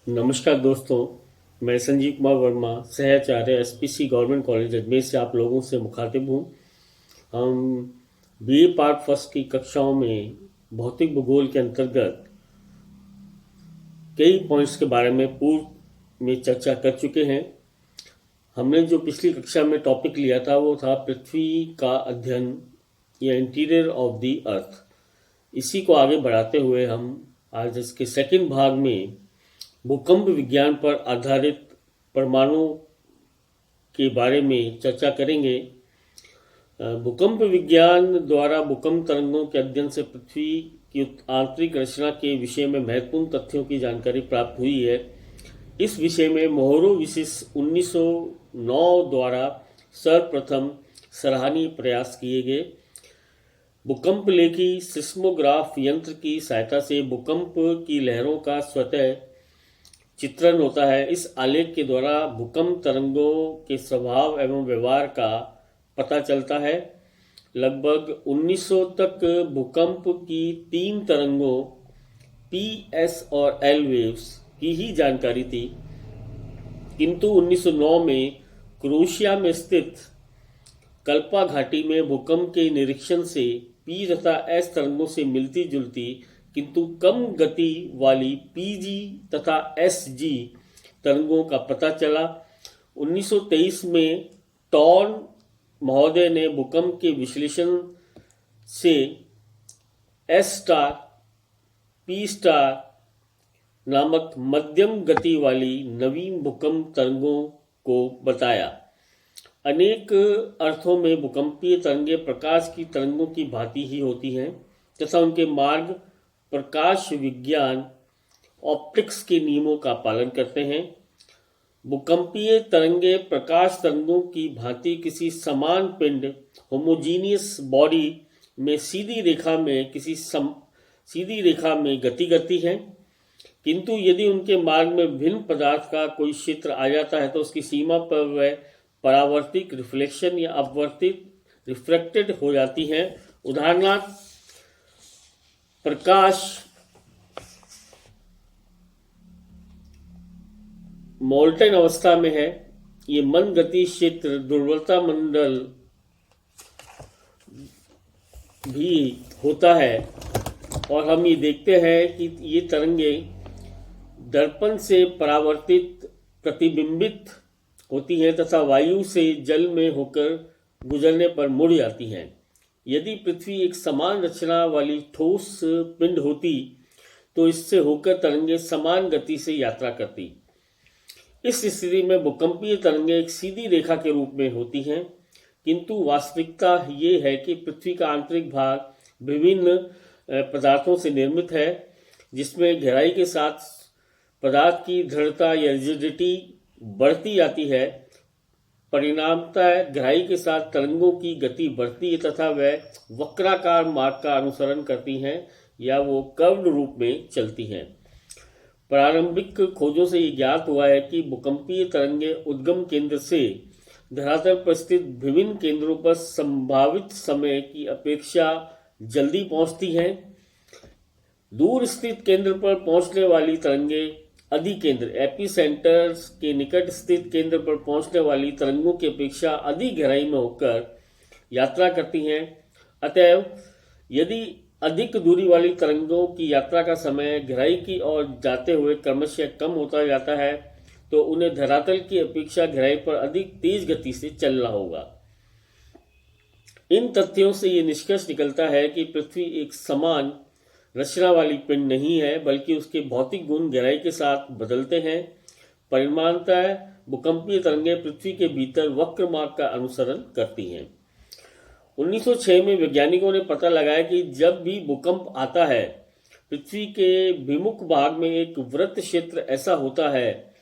नमस्कार दोस्तों, मैं संजीव कुमार वर्मा, सहआचार्य एसपीसी गवर्नमेंट कॉलेज अजमेर से आप लोगों से मुखातिब हूँ। हम बीए पार्ट फर्स्ट की कक्षाओं में भौतिक भूगोल के अंतर्गत कई पॉइंट्स के बारे में पूर्व में चर्चा कर चुके हैं। हमने जो पिछली कक्षा में टॉपिक लिया था वो था पृथ्वी का अध्ययन या इंटीरियर ऑफ द अर्थ। इसी को आगे बढ़ाते हुए हम आज इसके सेकंड भाग में भूकंप विज्ञान पर आधारित परमाणु के बारे में चर्चा करेंगे। भूकंप विज्ञान द्वारा भूकंप तरंगों के अध्ययन से पृथ्वी की आंतरिक रचना के विषय में महत्वपूर्ण तथ्यों की जानकारी प्राप्त हुई है। इस विषय में मोहोरोविसिस 1909 द्वारा सर्वप्रथम सराहनीय प्रयास किए गए। भूकंप लेखी सिस्मोग्राफ यंत्र की सहायता से भूकंप की लहरों का स्वतः चित्रण होता है। इस आलेख के द्वारा भूकंप तरंगों के स्वभाव एवं व्यवहार का पता चलता है। लगभग 1900 तक भूकंप की 3 तरंगों पी, एस और एल वेव्स की ही जानकारी थी, किंतु 1909 में क्रोएशिया में स्थित कल्पा घाटी में भूकंप के निरीक्षण से पी तथा एस तरंगों से मिलती जुलती किंतु कम गति वाली पीजी तथा एसजी तरंगों का पता चला। 1923 में टॉर्न महोदय ने भूकंप के विश्लेषण से एस स्टार, पी स्टार नामक मध्यम गति वाली नवीन भूकंप तरंगों को बताया। अनेक अर्थों में भूकंपीय तरंगें प्रकाश की तरंगों की भांति ही होती हैं तथा उनके मार्ग प्रकाश विज्ञान ऑप्टिक्स के नियमों का पालन करते हैं। भूकंपीय तरंगें प्रकाश तरंगों की भांति किसी समान पिंड होमोजीनियस बॉडी में सीधी रेखा में गति करती हैं, किंतु यदि उनके मार्ग में भिन्न पदार्थ का कोई क्षेत्र आ जाता है तो उसकी सीमा पर वह परावर्तित, रिफ्लेक्शन या अपवर्तित, रिफ्रैक्टेड हो जाती हैं। उदाहरणार्थ, प्रकाश मोल्टन अवस्था में है, ये मंद गति क्षेत्र दुर्बलता मंडल भी होता है और हम ये देखते हैं कि ये तरंगें दर्पण से परावर्तित, प्रतिबिंबित होती हैं तथा वायु से जल में होकर गुजरने पर मुड़ जाती हैं। यदि पृथ्वी एक समान रचना वाली ठोस पिंड होती तो इससे होकर तरंगें समान गति से यात्रा करती। इस स्थिति में भूकंपीय तरंगें एक सीधी रेखा के रूप में होती हैं, किंतु वास्तविकता ये है कि पृथ्वी का आंतरिक भाग विभिन्न पदार्थों से निर्मित है, जिसमें गहराई के साथ पदार्थ की दृढ़ता या रिजिडिटी बढ़ती जाती है। परिणामतः गहराई के साथ तरंगों की गति बढ़ती है तथा वह वक्राकार मार्ग का अनुसरण करती हैं या वो कर्व्ड रूप में चलती हैं। प्रारंभिक खोजों से ये ज्ञात हुआ है कि भूकंपीय तरंगें उद्गम केंद्र से धरातल पर स्थित विभिन्न केंद्रों पर संभावित समय की अपेक्षा जल्दी पहुंचती हैं। दूर स्थित केंद्र पर पहुंचने वाली तरंगें अधिकेंद्र एपीसेंटर्स के निकट स्थित केंद्र पर पहुंचने वाली तरंगों की अपेक्षा अधिक गहराई में होकर यात्रा करती हैं। अतएव यदि अधिक दूरी वाली तरंगों की यात्रा का समय गहराई की ओर जाते हुए क्रमशः कम होता जाता है तो उन्हें धरातल की अपेक्षा गहराई पर अधिक तेज गति से चलना होगा। इन तथ्यों से ये निष्कर्ष निकलता है कि पृथ्वी एक समान रचना वाली पिंड नहीं है, बल्कि उसके भौतिक गुण गहराई के साथ बदलते हैं। परिणामतः भूकंपीय तरंगें पृथ्वी के भीतर वक्र मार्ग का अनुसरण करती हैं। 1906 में वैज्ञानिकों ने पता लगाया कि जब भी भूकंप आता है, पृथ्वी के विमुख भाग में एक वृत्त क्षेत्र ऐसा होता है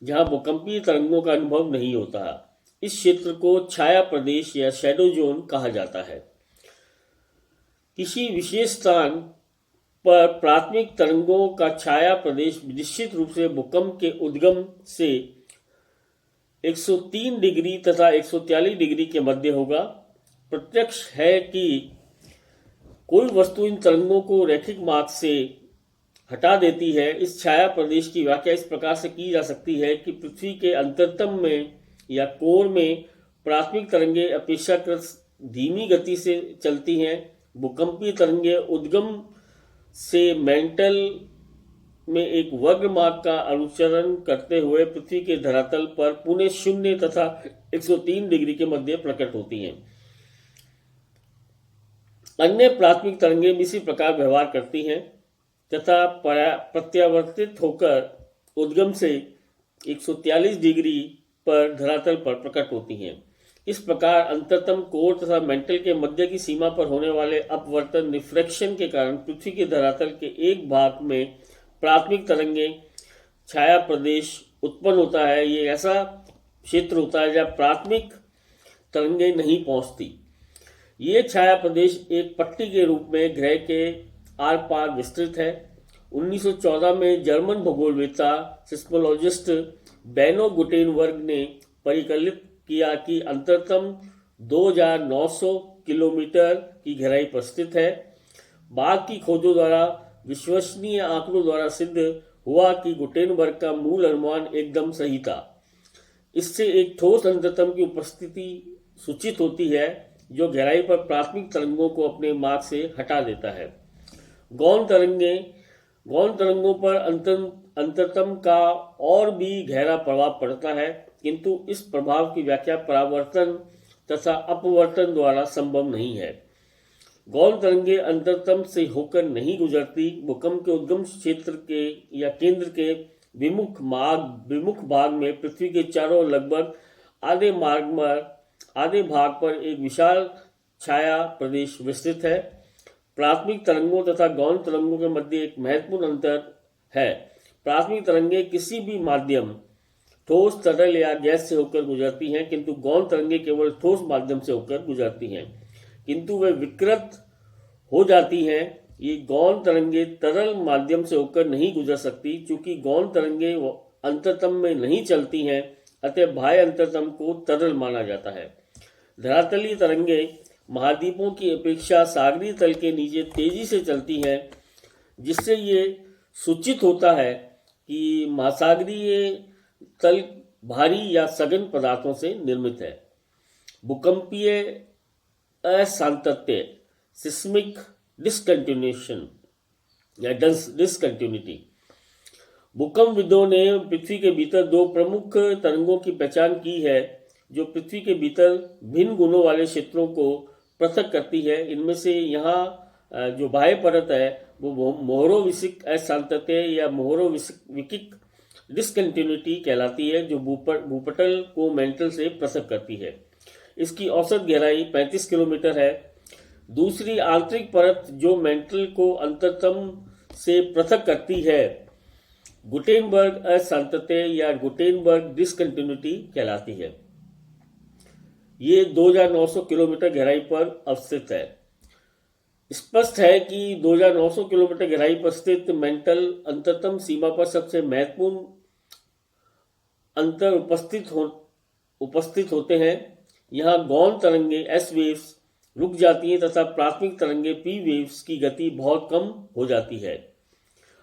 जहां भूकंपीय तरंगों का अनुभव नहीं होता। इस क्षेत्र को छाया प्रदेश या शैडो जोन कहा जाता है। किसी विशेष स्थान पर प्राथमिक तरंगों का छाया प्रदेश निश्चित रूप से भूकंप के उद्गम से 103 डिग्री तथा 143 डिग्री के मध्य होगा। प्रत्यक्ष है कि कोई वस्तु इन तरंगों को रैखिक मार्ग से हटा देती है। इस छाया प्रदेश की व्याख्या इस प्रकार से की जा सकती है कि पृथ्वी के अंतरतम में या कोर में प्राथमिक तरंगे अपेक्षाकृत धीमी गति से चलती हैं। भूकंपीय तरंगे उद्गम से मेंटल में एक वक्र मार्ग का अनुसरण करते हुए पृथ्वी के धरातल पर पुणे 0 तथा 103 डिग्री के मध्य प्रकट होती हैं। अन्य प्राथमिक तरंगे भी इसी प्रकार व्यवहार करती हैं तथा प्रत्यावर्तित होकर उद्गम से 143 डिग्री पर धरातल पर प्रकट होती हैं। इस प्रकार अंतरतम कोर तथा मेंटल के मध्य की सीमा पर होने वाले अपवर्तन रिफ्रैक्शन के कारण पृथ्वी के धरातल के एक भाग में प्राथमिक तरंगे छाया प्रदेश उत्पन्न होता है। ये ऐसा क्षेत्र होता है जहाँ प्राथमिक तरंगे नहीं पहुंचती। ये छाया प्रदेश एक पट्टी के रूप में ग्रह के आर पार विस्तृत है। 1914 में जर्मन भूगोलवेत्ता सिस्मोलॉजिस्ट बेनो गुटेनबर्ग ने परिकलित किया कि अंतरतम 2900 किलोमीटर की गहराई पर स्थित है। बाद की खोजों द्वारा विश्वसनीय आंकड़ों द्वारा सिद्ध हुआ कि गुटेनबर्ग का मूल अनुमान एकदम सही था। इससे एक ठोस अंतरतम की उपस्थिति सूचित होती है जो गहराई पर प्राथमिक तरंगों को अपने मार्ग से हटा देता है। गौण तरंगों पर अंतरतम का और भी गहरा प्रभाव पड़ता है, किंतु इस प्रभाव की व्याख्या परावर्तन तथा अपवर्तन द्वारा संभव नहीं है। गौण तरंगे अंतरतम से होकर नहीं गुजरती। भूकंप के उद्गम क्षेत्र के या केंद्र के विमुख भाग में पृथ्वी के चारों ओर लगभग आधे भाग पर एक विशाल छाया प्रदेश विस्तृत है। प्राथमिक तरंगों तथा गौण तरंगों के मध्य एक महत्वपूर्ण अंतर है। प्राथमिक तरंगे किसी भी माध्यम ठोस, तरल या गैस से होकर गुजरती हैं, किंतु गौण तरंगे केवल ठोस माध्यम से होकर गुजरती हैं, किंतु वे विकृत हो जाती हैं। ये गौण तरंगे तरल माध्यम से होकर नहीं गुजर सकती। चूंकि गौण तरंगे अंतरतम में नहीं चलती हैं, अतः बाह्य अंतरतम को तरल माना जाता है। धरातलीय तरंगे महाद्वीपों की अपेक्षा सागरीय तल के नीचे तेजी से चलती हैं, जिससे ये सूचित होता है कि महासागरीय तल भारी या सघन पदार्थों से निर्मित है। भूकंपीय असांतत्य सिस्मिक डिसकंटिन्यूएशन या डिसकंटिन्यूटी। भूकंपविदों ने पृथ्वी के भीतर दो प्रमुख तरंगों की पहचान की है जो पृथ्वी के भीतर भिन्न गुणों वाले क्षेत्रों को पृथक करती है। इनमें से यहाँ जो बाह्य परत है वो मोहरोविसिक असांतत्य या मोहरोविसिक डिसकंटिन्यूटी कहलाती है, जो भूपटल को मेंटल से पृथक करती है। इसकी औसत गहराई 35 किलोमीटर है। दूसरी आंतरिक परत जो मेंटल को अंतरतम से पृथक करती है गुटेनबर्ग असांतत्य या गुटेनबर्ग डिसकंटिन्यूटी कहलाती है। ये 2900 किलोमीटर गहराई पर अवस्थित है। स्पष्ट है कि 2900 किलोमीटर गहराई पर स्थित मेंटल अंतरतम सीमा पर सबसे महत्वपूर्ण अंतर उपस्थित होते हैं। यहाँ गौण तरंगे एस वेव्स रुक जाती हैं तथा प्राथमिक तरंगे पी वेव्स की गति बहुत कम हो जाती है।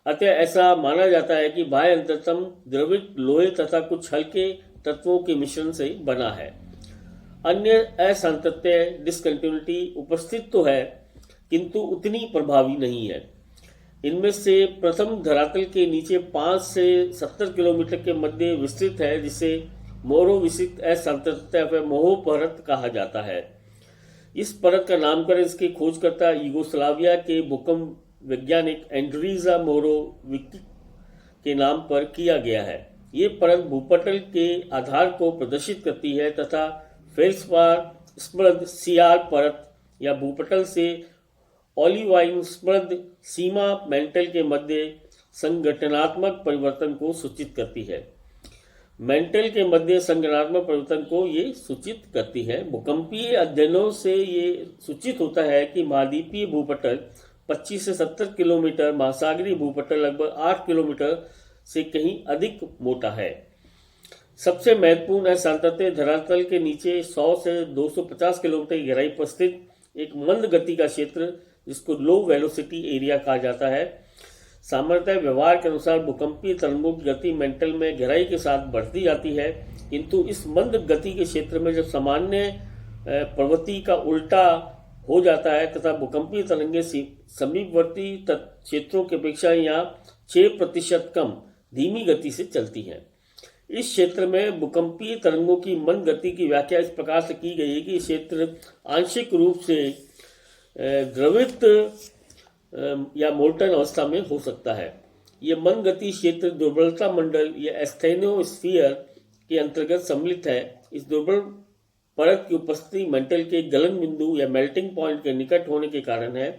अतः ऐसा माना जाता है कि बाह्य अंतरतम द्रवित लोहे तथा कुछ हल्के तत्वों के मिश्रण से बना है। अन्य असांतत्य डिसकंटिन्यूटी उपस्थित तो है, किंतु उतनी प्रभावी नहीं है। इनमें से प्रथम धरातल के नीचे 5 से 70 किलोमीटर के मध्य विस्तृत है, जिसे मोहरोविसिक असांतत्य व मोह परत कहा जाता है। इस परत का नामकरण इसके खोजकर्ता यूगोस्लाविया के भूकंप वैज्ञानिक एंड्रीजा मोहरोविक के नाम पर किया गया है। ये परत भूपटल के आधार को प्रदर्शित करती है तथा फेल्सपार स्मृद सियार परत या भूपटल से ओलिवाइन स्मृद सीमा मेंटल के मध्य संगठनात्मक परिवर्तन को सूचित करती है। मेंटल के मध्य संगठनात्मक परिवर्तन को ये सूचित करती है। भूकंपीय अध्ययनों से ये सूचित होता है कि महाद्वीपीय भूपटल 25 से 70 किलोमीटर, महासागरीय भूपटल लगभग 8 किलोमीटर से कहीं अधिक मोटा है। सबसे महत्वपूर्ण असांतत्य धरातल के नीचे 100 से 250 किलोमीटर की गहराई पर स्थित एक मंद गति का क्षेत्र, जिसको लो वेलोसिटी एरिया कहा जाता है, सामान्यतः व्यवहार के अनुसार भूकंपीय तरंगों की गति मेंटल में गहराई के साथ बढ़ती जाती है, किंतु इस मंद गति के क्षेत्र में जब सामान्य प्रवृत्ति का उल्टा हो जाता है तथा भूकंपीय तरंगें समीपवर्ती क्षेत्रों की अपेक्षा यहाँ 6% कम धीमी गति से चलती हैं। इस क्षेत्र में भूकंपीय तरंगों की मंद गति की व्याख्या इस प्रकार से की गई है कि क्षेत्र आंशिक रूप से द्रवित या मोल्टन अवस्था में हो सकता है। ये मंद गति क्षेत्र दुर्बलता मंडल या एस्थेनोस्फीयर के अंतर्गत सम्मिलित है। इस दुर्बल परत की उपस्थिति मेंटल के गलन बिंदु या मेल्टिंग पॉइंट के निकट होने के कारण है।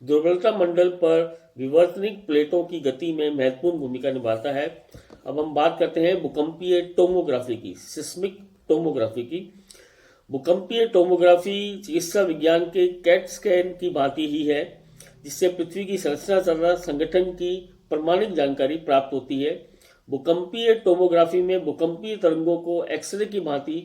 दुर्बलता मंडल पर विवर्तनिक प्लेटों की गति में महत्वपूर्ण भूमिका निभाता है। अब हम बात करते हैं भूकंपीय टोमोग्राफी की, सिस्मिक टोमोग्राफी की। भूकंपीय टोमोग्राफी चिकित्सा विज्ञान के कैट स्कैन की भांति ही है, जिससे पृथ्वी की संरचना तथा संगठन की प्रमाणिक जानकारी प्राप्त होती है। भूकंपीय टोमोग्राफी में भूकंपीय तरंगों को एक्सरे की भांति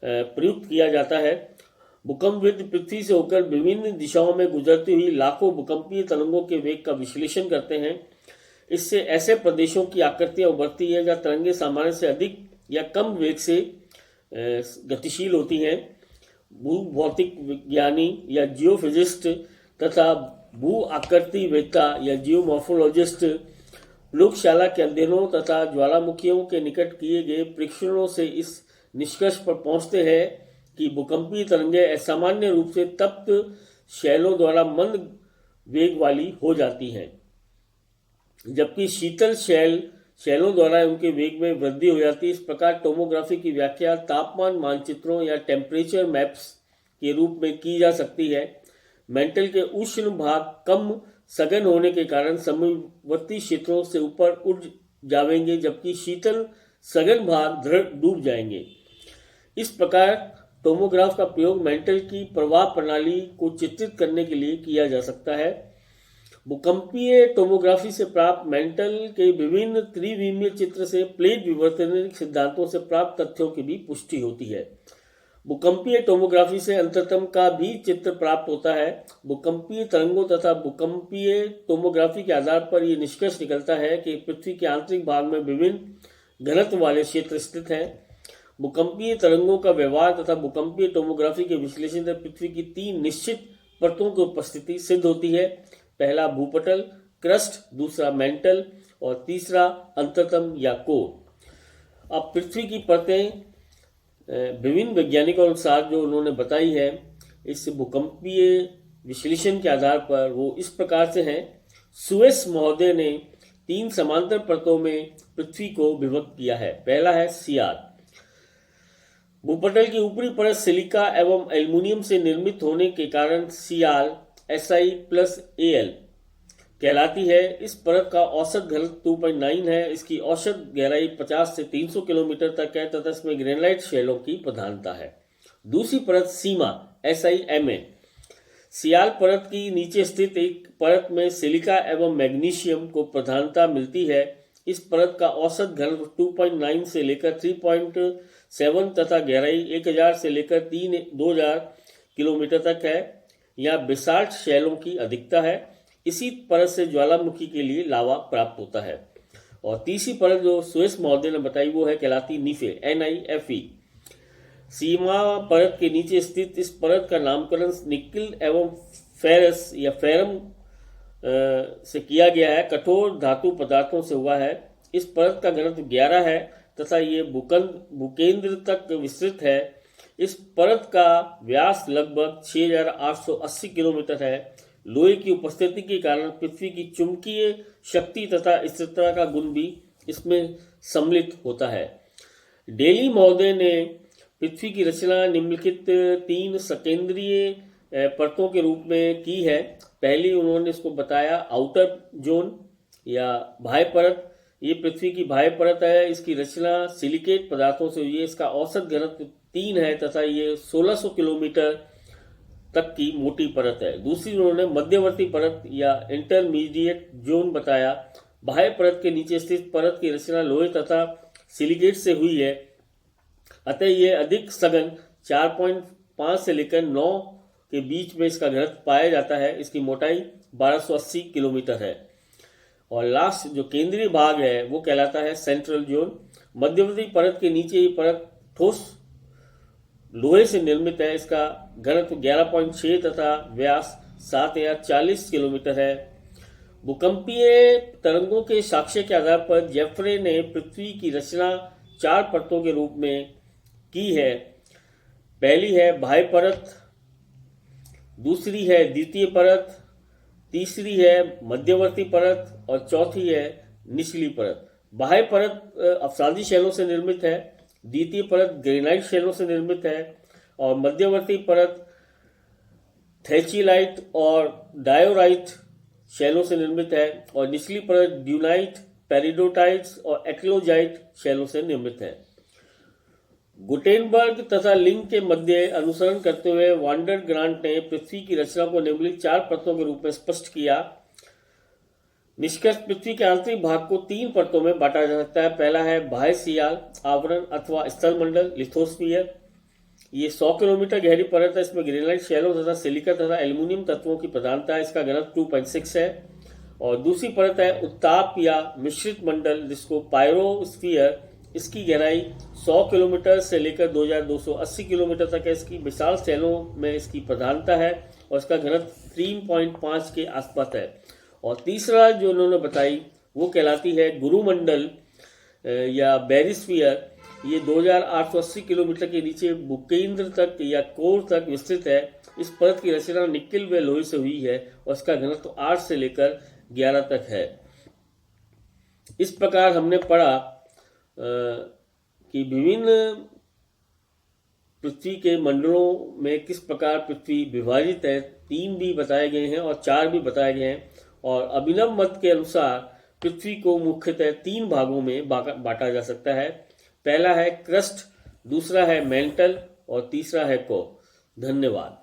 प्रयुक्त किया जाता है। भूकंपविद पृथ्वी से होकर विभिन्न दिशाओं में गुजरती हुई लाखों भूकंपीय तरंगों के वेग का विश्लेषण करते हैं। इससे ऐसे प्रदेशों की आकृतियां उभरती है जहाँ तरंगें सामान्य से अधिक या कम वेग से गतिशील होती हैं। भूभौतिक विज्ञानी या जियोफिजिस्ट तथा भू आकृति वेत्ता या जियोमॉर्फोलॉजिस्ट प्रयोगशाला के अध्ययनों तथा ज्वालामुखियों के निकट किए गए परीक्षणों से इस निष्कर्ष पर पहुंचते हैं कि भूकंपीय तरंगें असामान्य रूप से तप्त शैलों द्वारा मंद वेग वाली हो जाती हैं, जबकि शीतल शैलों द्वारा उनके वेग में वृद्धि हो जाती है। इस प्रकार टोमोग्राफी की व्याख्या तापमान मानचित्रों या टेम्परेचर मैप्स के रूप में की जा सकती है। मेंटल के उष्ण भाग कम सघन होने के कारण समीपवर्ती क्षेत्रों से ऊपर उठ जाएंगे, जबकि शीतल सघन भाग दृढ़ डूब जाएंगे। इस प्रकार टोमोग्राफ का प्रयोग मेंटल की प्रवाह प्रणाली को चित्रित करने के लिए किया जा सकता है। भूकंपीय टोमोग्राफी से प्राप्त मेंटल के विभिन्न त्रिविमीय चित्र से प्लेट विवर्तनिक सिद्धांतों से प्राप्त तथ्यों की भी पुष्टि होती है। भूकंपीय टोमोग्राफी से अंतरतम का भी चित्र प्राप्त होता है। भूकंपीय तरंगों तथा भूकंपीय टोमोग्राफी के आधार पर यह निष्कर्ष निकलता है कि पृथ्वी के आंतरिक भाग में विभिन्न घनत्व वाले क्षेत्र स्थित हैं। भूकंपीय तरंगों का व्यवहार तथा भूकंपीय टोमोग्राफी के विश्लेषण से पृथ्वी की 3 निश्चित परतों की उपस्थिति सिद्ध होती है। पहला भूपटल क्रस्ट, दूसरा मेंटल और तीसरा अंतरतम या कोर। अब पृथ्वी की परतें विभिन्न वैज्ञानिकों के अनुसार जो उन्होंने बताई है, इस भूकंपीय विश्लेषण के आधार पर वो इस प्रकार से हैं। सुएस महोदय ने 3 समांतर परतों में पृथ्वी को विभक्त किया है। पहला है सियार। भूपटल की ऊपरी परत सिलिका एवं एल्युमिनियम से निर्मित होने के कारण सियाल Si+Al कहलाती है। इस परत का औसत घनत्व 2.9 है। इसकी औसत गहराई 50 से 300 किलोमीटर तक है तथा इसमें ग्रेनाइट शैलों की प्रधानता है। दूसरी परत सीमा SiMa। सियाल परत की नीचे स्थित एक परत में सिलिका एवं मैग्नीशियम को प्रधानता मिलती है। इस परत का औसत घनत्व 2.9 से लेकर 3.7 तथा गहराई 1000 से लेकर 2000 किलोमीटर तक है। यहाँ बेसाल्ट शैलों की अधिकता है। इसी परत से ज्वालामुखी के लिए लावा प्राप्त होता है। और तीसरी परत जो सुएस महोदय ने बताई वो है कहलाती नीफे NIFE। सीमा परत के नीचे स्थित इस परत का नामकरण निकिल एवं फेरस या फेरम से किया गया है। कठोर धातु पदार्थों से हुआ है। इस परत का घनत्व 11 है तथा ये भूकेंद्र तक विस्तृत है। इस परत का व्यास लगभग 6880 किलोमीटर है। लोहे की उपस्थिति के कारण पृथ्वी की चुंबकीय शक्ति तथा स्थिरता का गुण भी इसमें सम्मिलित होता है। डेली महोदय ने पृथ्वी की रचना निम्नलिखित 3 सकेंद्रीय परतों के रूप में की है। पहली उन्होंने इसको बताया आउटर जोन या बाह्य परत। ये पृथ्वी की बाह्य परत है। इसकी रचना सिलिकेट पदार्थों से हुई है। इसका औसत घनत्व 3 है तथा ये 1600 किलोमीटर तक की मोटी परत है। दूसरी उन्होंने मध्यवर्ती परत या इंटरमीडिएट जोन बताया। बाह्य परत के नीचे स्थित परत की रचना लोहे तथा सिलिकेट से हुई है, अतः यह अधिक सघन 4.5 से लेकर 9 के बीच में इसका घनत्व पाया जाता है। इसकी मोटाई 1280 किलोमीटर है। और लास्ट जो केंद्रीय भाग है वो कहलाता है सेंट्रल जोन। मध्यवर्ती परत के नीचे ये परत ठोस लोहे से निर्मित है। इसका घनत्व 11.6 तथा व्यास 7 या 40 किलोमीटर है। भूकंपीय तरंगों के साक्ष्य के आधार पर जेफ्रे ने पृथ्वी की रचना 4 परतों के रूप में की है। पहली है बाह्य परत, दूसरी है द्वितीय परत, तीसरी है मध्यवर्ती परत और चौथी है निचली परत। बाह्य परत अवसादी शैलों से निर्मित है, द्वितीय परत ग्रेनाइट शैलों से निर्मित है और मध्यवर्ती परत थैचिलाइट और डायोराइट शैलों से निर्मित है और निचली परत ड्यूनाइट, पेरिडोटाइट्स और एक्लोजाइट शैलों से निर्मित है। गुटेनबर्ग तथा लिंग के मध्य अनुसरण करते हुए वांडर ग्रांट ने पृथ्वी की रचना को निम्नलिखित 4 परतों के रूप में स्पष्ट किया। निष्कर्ष, पृथ्वी के आंतरिक भाग को 3 परतों में बांटा जा सकता है। पहला है बाह्य सियाल आवरण अथवा स्थलमंडल लिथोस्फीयर। ये 100 किलोमीटर गहरी परत है। इसमें ग्रेनाइट शैलों तथा सिलिका तथा एल्यूमिनियम तत्वों की प्रधानता है। इसका घनत्व 2.6 है। और दूसरी परत है उत्ताप या मिश्रित मंडल जिसको पायरोस्फीयर। इसकी गहराई 100 किलोमीटर से लेकर 2280 किलोमीटर तक है। इसकी विशाल शैलों में इसकी प्रधानता है और इसका घनत्व 3.5 के आसपास है। और तीसरा जो उन्होंने बताई वो कहलाती है गुरुमंडल या बेरिस्फीयर। ये 2880 किलोमीटर के नीचे भूकेंद्र तक या कोर तक विस्तृत है। इस परत की रचना निकेल व लोहे से हुई है और इसका घनत्व 8 से लेकर 11 तक है। इस प्रकार हमने पढ़ा कि विभिन्न पृथ्वी के मंडलों में किस प्रकार पृथ्वी विभाजित है। 3 भी बताए गए हैं और 4 भी बताए गए हैं। और अभिनव मत के अनुसार पृथ्वी को मुख्यतः 3 भागों में बांटा जा सकता है। पहला है क्रस्ट, दूसरा है मेंटल और तीसरा है कोर। धन्यवाद।